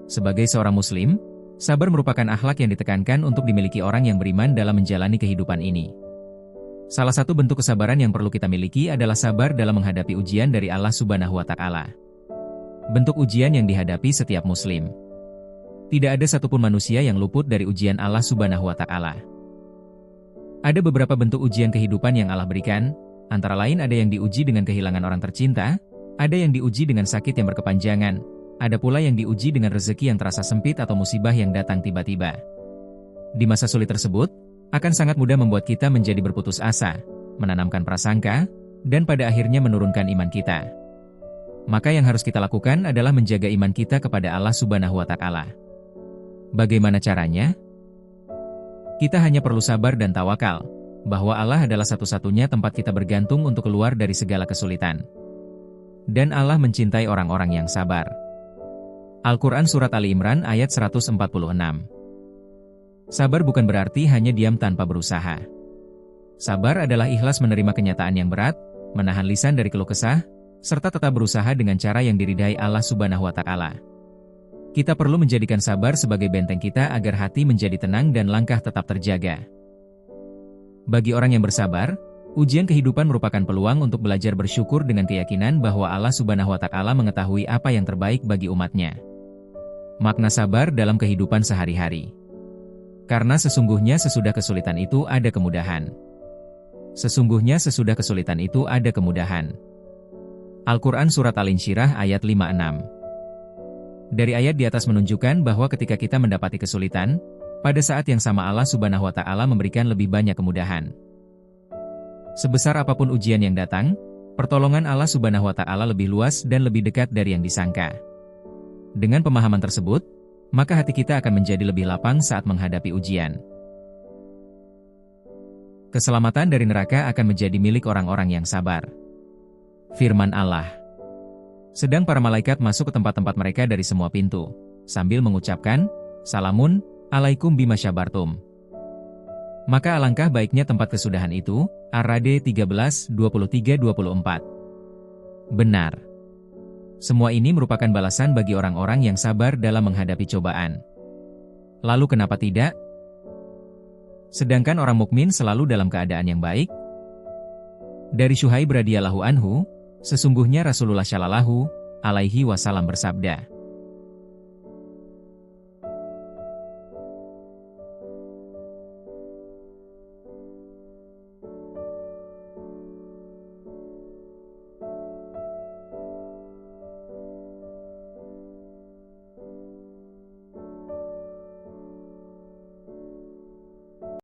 Sebagai seorang muslim, sabar merupakan akhlak yang ditekankan untuk dimiliki orang yang beriman dalam menjalani kehidupan ini. Salah satu bentuk kesabaran yang perlu kita miliki adalah sabar dalam menghadapi ujian dari Allah Subhanahu wa Ta'ala. Bentuk ujian yang dihadapi setiap muslim. Tidak ada satupun manusia yang luput dari ujian Allah Subhanahu wa Ta'ala. Ada beberapa bentuk ujian kehidupan yang Allah berikan, antara lain ada yang diuji dengan kehilangan orang tercinta, ada yang diuji dengan sakit yang berkepanjangan, ada pula yang diuji dengan rezeki yang terasa sempit atau musibah yang datang tiba-tiba. Di masa sulit tersebut, akan sangat mudah membuat kita menjadi berputus asa, menanamkan prasangka, dan pada akhirnya menurunkan iman kita. Maka yang harus kita lakukan adalah menjaga iman kita kepada Allah Subhanahu wa Ta'ala. Bagaimana caranya? Kita hanya perlu sabar dan tawakal, bahwa Allah adalah satu-satunya tempat kita bergantung untuk keluar dari segala kesulitan. Dan Allah mencintai orang-orang yang sabar. Al-Quran Surat Ali Imran ayat 146. Sabar bukan berarti hanya diam tanpa berusaha. Sabar adalah ikhlas menerima kenyataan yang berat, menahan lisan dari keluh kesah, serta tetap berusaha dengan cara yang diridai Allah Subhanahu wa Ta'ala. Kita perlu menjadikan sabar sebagai benteng kita agar hati menjadi tenang dan langkah tetap terjaga. Bagi orang yang bersabar, ujian kehidupan merupakan peluang untuk belajar bersyukur dengan keyakinan bahwa Allah Subhanahu wa Ta'ala mengetahui apa yang terbaik bagi umatnya. Makna sabar dalam kehidupan sehari-hari. Karena sesungguhnya sesudah kesulitan itu ada kemudahan. Sesungguhnya sesudah kesulitan itu ada kemudahan. Al-Quran Surat Al-Insyirah ayat 56. Dari ayat di atas menunjukkan bahwa ketika kita mendapati kesulitan, pada saat yang sama Allah Subhanahu wa Ta'ala memberikan lebih banyak kemudahan. Sebesar apapun ujian yang datang, pertolongan Allah Subhanahu wa Ta'ala lebih luas dan lebih dekat dari yang disangka. Dengan pemahaman tersebut, maka hati kita akan menjadi lebih lapang saat menghadapi ujian. Keselamatan dari neraka akan menjadi milik orang-orang yang sabar. Firman Allah. Sedang para malaikat masuk ke tempat-tempat mereka dari semua pintu, sambil mengucapkan, Salamun, alaikum bima syabartum. Maka alangkah baiknya tempat kesudahan itu, Ar-Ra'd 13:23-24. Benar. Semua ini merupakan balasan bagi orang-orang yang sabar dalam menghadapi cobaan. Lalu kenapa tidak? Sedangkan orang mukmin selalu dalam keadaan yang baik. Dari Syuhaib radhiyallahu anhu, sesungguhnya Rasulullah Shallallahu alaihi wasallam bersabda,